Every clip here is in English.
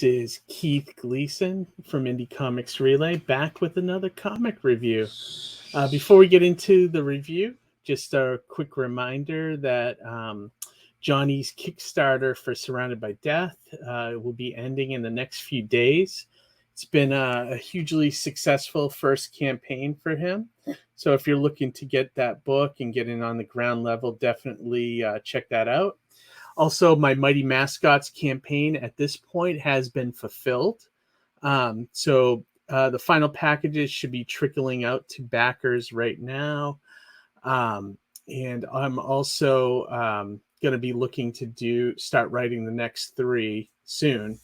is Keith Gleason from Indie Comics Relay, back with another comic review. Before we get into the review, just a quick reminder that Johnny's Kickstarter for Surrounded by Death will be ending in the next few days. It's been a hugely successful first campaign for him. So if you're looking to get that book and get in on the ground level, definitely check that out. Also, my Mighty Mascots campaign at this point has been fulfilled. So the final packages should be trickling out to backers right now. And I'm also going to be looking to start writing the next 3 soon.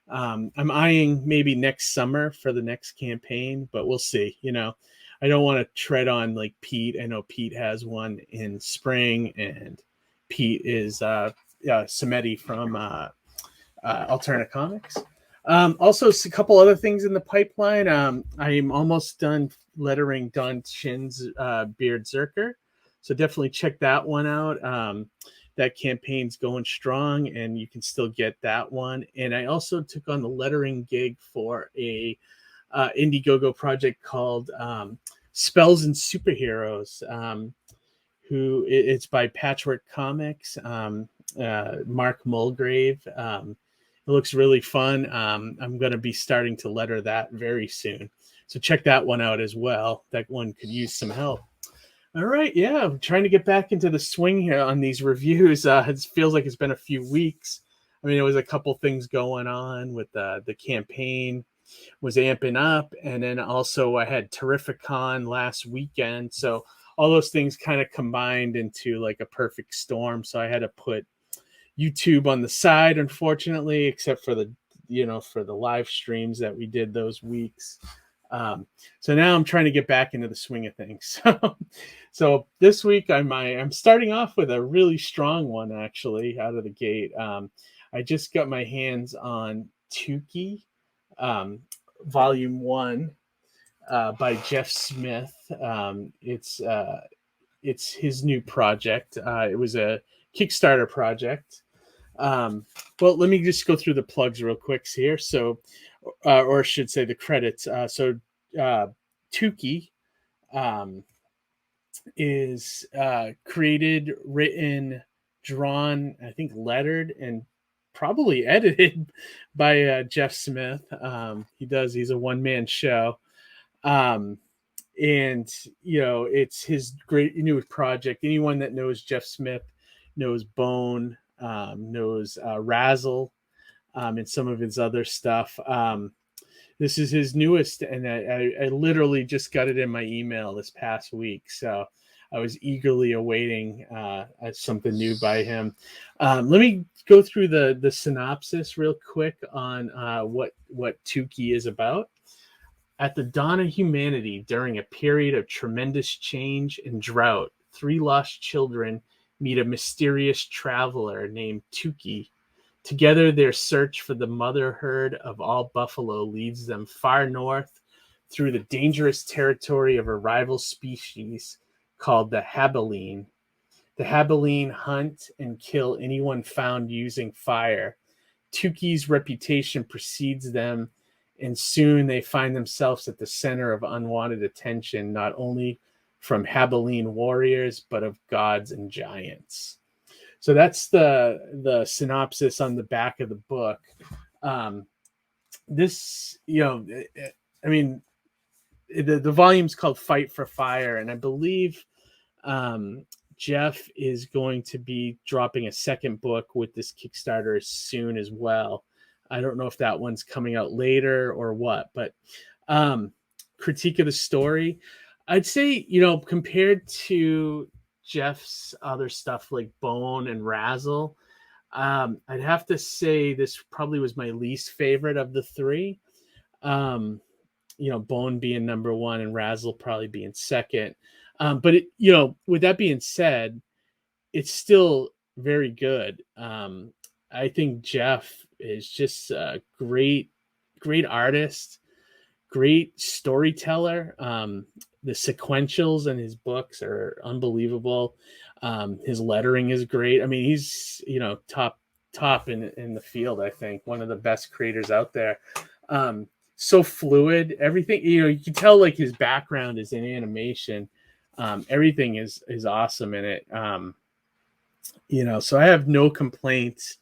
I'm eyeing maybe next summer for the next campaign, but we'll see. You know, I don't want to tread on like Pete. I know Pete has one in spring, and Pete is Samedi from Alternate Comics. Also, a couple other things in the pipeline. I'm almost done lettering Don Chin's Beard Zerker, so definitely check that one out. That campaign's going strong, and you can still get that one. And I also took on the lettering gig for a Indiegogo project called Spells and Superheroes. It's by Patchwork Comics. Mark Mulgrave. It looks really fun. I'm going to be starting to letter that very soon. So check that one out as well. That one could use some help. All right. Yeah. I'm trying to get back into the swing here on these reviews. It feels like it's been a few weeks. I mean, there was a couple things going on with the campaign was amping up. And then also I had Terrificon last weekend. So all those things kind of combined into like a perfect storm. So I had to put YouTube on the side, unfortunately, except for the live streams that we did those weeks. So now I'm trying to get back into the swing of things. So this week I'm starting off with a really strong one, actually, out of the gate. I just got my hands on Tuki, Volume 1, by Jeff Smith. It's his new project. It was a Kickstarter project. Well, let me just go through the plugs real quick here. So, or I should say the credits. Tuki is created, written, drawn, I think lettered, and probably edited by Jeff Smith. He's a one-man show. And, it's his great new project. Anyone that knows Jeff Smith knows Bone, knows Rasl, and some of his other stuff. This is his newest, and I literally just got it in my email this past week. So I was eagerly awaiting something new by him. Let me go through the synopsis real quick on what Tuki is about. At the dawn of humanity, during a period of tremendous change and drought, 3 lost children meet a mysterious traveler named Tuki. Together, their search for the mother herd of all buffalo leads them far north through the dangerous territory of a rival species called the Habeline. The Habeline hunt and kill anyone found using fire. Tuki's reputation precedes them, and soon they find themselves at the center of unwanted attention, not only from Habeline warriors, but of gods and giants. So that's the synopsis on the back of the book. This, I mean, the volume's called Fight for Fire, and I believe Jeff is going to be dropping a second book with this Kickstarter soon as well. I don't know if that one's coming out later or what, but critique of the story, I'd say, compared to Jeff's other stuff like Bone and Rasl, I'd have to say this probably was my least favorite of the 3. Bone being number 1 and Rasl probably being second. But with that being said, it's still very good. I think Jeff is just a great artist, great storyteller. The sequentials in his books are unbelievable. His lettering is great. I mean, he's top top in the field. I think one of the best creators out there. So fluid, everything, you can tell like his background is in animation. Everything is awesome in it. So I have no complaints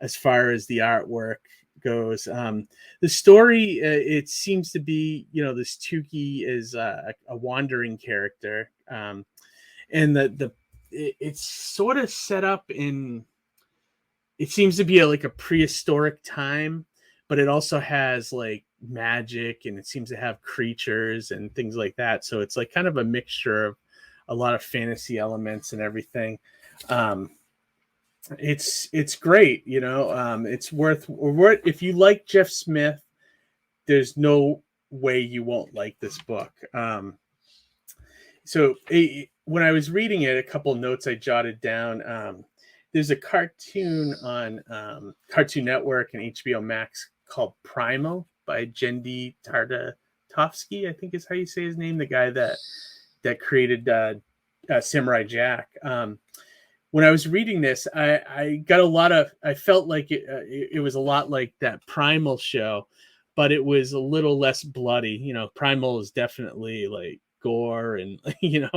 as far as the artwork goes. The story, it seems to be, this Tuki is a wandering character, and it's sort of set up in. It seems to be like a prehistoric time, but it also has like magic, and it seems to have creatures and things like that. So it's like kind of a mixture of a lot of fantasy elements and everything. It's great, it's worth if you like Jeff Smith, there's no way you won't like this book. When I was reading it, a couple of notes I jotted down. There's a cartoon on Cartoon Network and HBO Max called Primal by Jendi Tartakovsky, I think is how you say his name, the guy that created Samurai Jack. When I was reading this, I felt like it was a lot like that Primal show, but it was a little less bloody. Primal is definitely like gore and and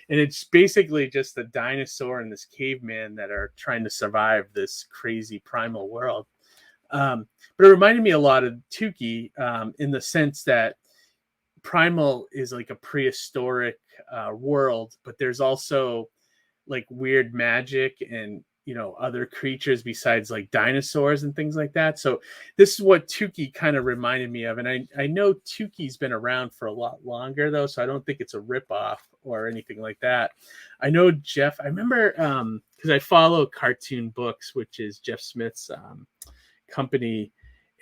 it's basically just a dinosaur and this caveman that are trying to survive this crazy primal world. But it reminded me a lot of Tuki, in the sense that Primal is like a prehistoric world, but there's also like weird magic and other creatures besides like dinosaurs and things like that. So this is what Tuki kind of reminded me of. And I know Tuki's been around for a lot longer though, so I don't think it's a ripoff or anything like that. I know Jeff, I remember because I follow Cartoon Books, which is Jeff Smith's company.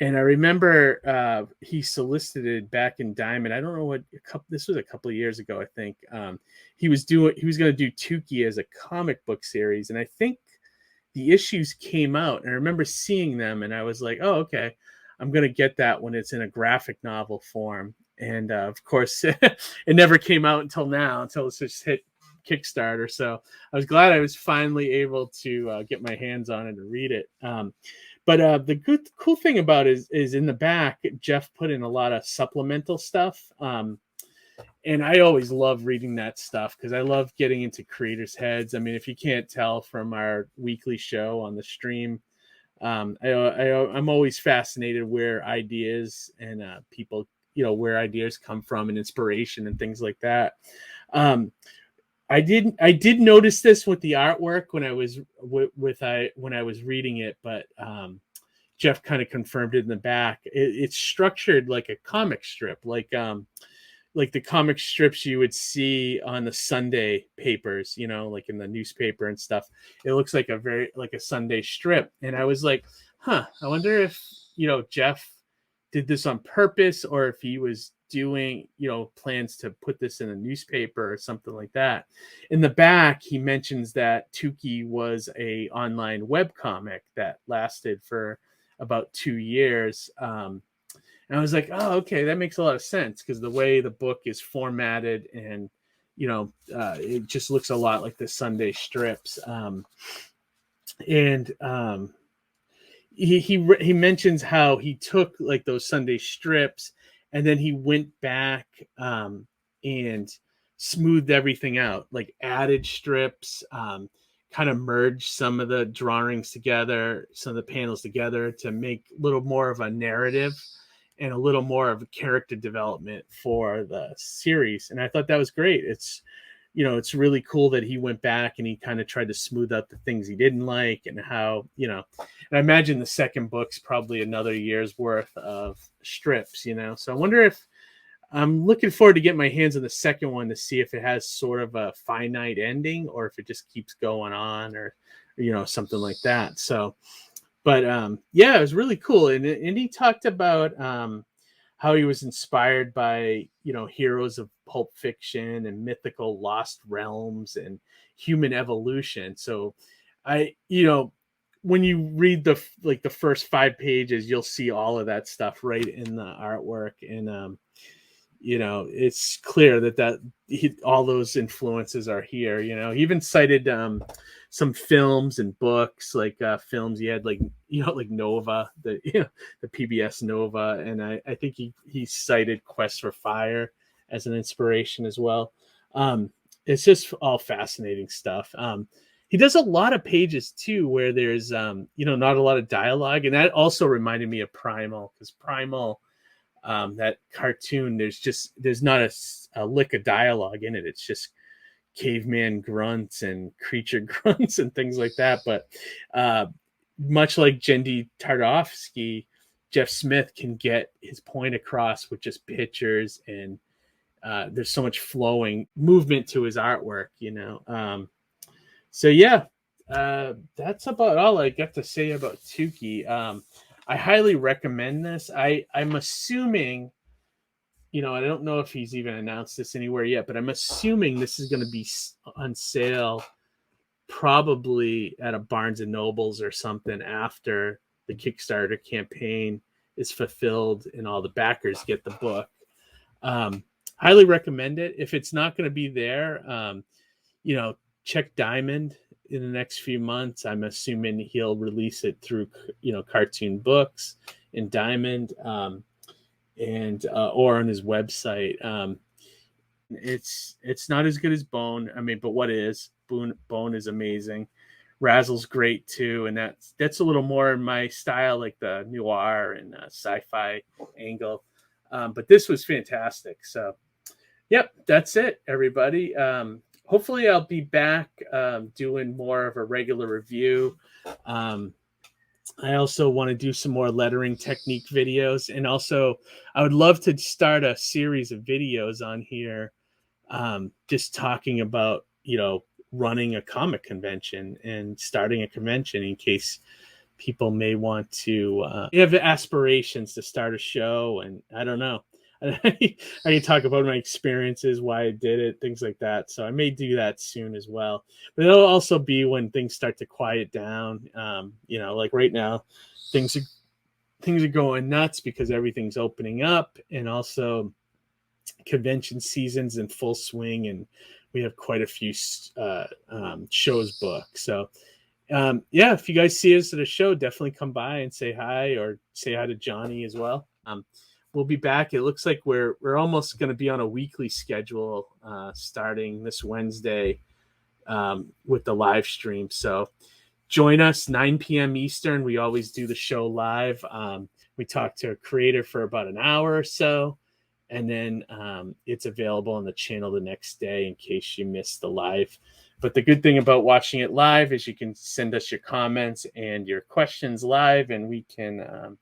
And I remember he solicited back in Diamond. I don't know this was a couple of years ago, I think. He was going to do Tuki as a comic book series. And I think the issues came out. And I remember seeing them and I was like, oh, okay, I'm going to get that when it's in a graphic novel form. And of course, it never came out until it's just hit Kickstarter. So I was glad I was finally able to get my hands on it and read it. But the cool thing about it is in the back, Jeff put in a lot of supplemental stuff. And I always love reading that stuff because I love getting into creators' heads. I mean, if you can't tell from our weekly show on the stream, I'm always fascinated where ideas and people, where ideas come from and inspiration and things like that. I did notice this with the artwork when I was when I was reading it, but Jeff kind of confirmed it in the back. It's structured like a comic strip, like the comic strips you would see on the Sunday papers, like in the newspaper and stuff. It looks like a Sunday strip, and I was like, I wonder if Jeff did this on purpose or if he was doing plans to put this in a newspaper or something like that. In the back he mentions that Tuki was a online web comic that lasted for about 2 years, and I was like, oh, okay, that makes a lot of sense because the way the book is formatted and it just looks a lot like the Sunday strips. He mentions how he took like those Sunday strips and then he went back and smoothed everything out, like added strips, kind of merged some of the drawings together, some of the panels together to make a little more of a narrative and a little more of a character development for the series. And I thought that was great. It's really cool that he went back and he kind of tried to smooth out the things he didn't like and how, and I imagine the second book's probably another year's worth of strips, So I wonder if I'm looking forward to get my hands on the second one to see if it has sort of a finite ending or if it just keeps going on or, something like that. So, but yeah, it was really cool. And he talked about how he was inspired by, heroes of Pulp Fiction and mythical lost realms and human evolution. So when you read the first 5 pages, you'll see all of that stuff right in the artwork. And it's clear that all those influences are here. He even cited some films and books, like films he had, like like Nova, the PBS Nova, and I think he cited Quest for Fire as an inspiration as well. It's just all fascinating stuff. He does a lot of pages too where there's not a lot of dialogue, and that also reminded me of Primal, because Primal, that cartoon, there's not a lick of dialogue in it. It's just caveman grunts and creature grunts and things like that. But much like Jendi Tartovsky, Jeff Smith can get his point across with just pictures, and there's so much flowing movement to his artwork. So yeah, that's about all I got to say about Tuki. I highly recommend this. I'm assuming, I don't know if he's even announced this anywhere yet, but I'm assuming this is going to be on sale probably at a Barnes and Nobles or something after the Kickstarter campaign is fulfilled and all the backers get the book. Highly recommend it. If it's not going to be there, check Diamond in the next few months. I'm assuming he'll release it through, Cartoon Books in Diamond, and or on his website. It's not as good as Bone. But what is Bone is amazing. Rasl's great too, and that's a little more in my style, like the noir and sci-fi angle. But this was fantastic. So, yep, that's it, everybody. Hopefully I'll be back doing more of a regular review. I also want to do some more lettering technique videos. And also I would love to start a series of videos on here, just talking about, running a comic convention and starting a convention, in case people may want to have aspirations to start a show. And I don't know. I can talk about my experiences, why I did it, things like that. So I may do that soon as well. But it'll also be when things start to quiet down. Like right now, things are going nuts because everything's opening up, and also convention season's in full swing, and we have quite a few shows booked. So if you guys see us at a show, definitely come by and say hi, or say hi to Johnny as well. We'll be back. It looks like we're almost going to be on a weekly schedule starting this Wednesday with the live stream. So join us 9 p.m. Eastern. We always do the show live. We talk to a creator for about an hour or so, and then it's available on the channel the next day in case you missed the live. But the good thing about watching it live is you can send us your comments and your questions live, and we can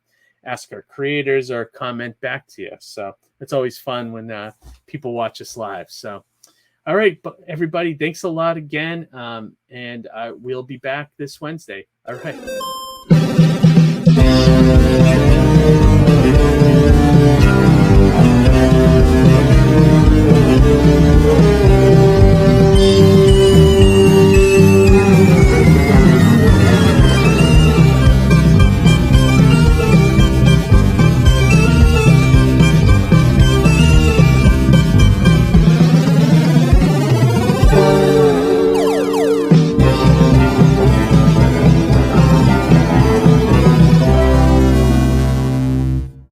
ask our creators or comment back to you. So it's always fun when people watch us live. So, all right, everybody, thanks a lot again. And we'll be back this Wednesday. All right.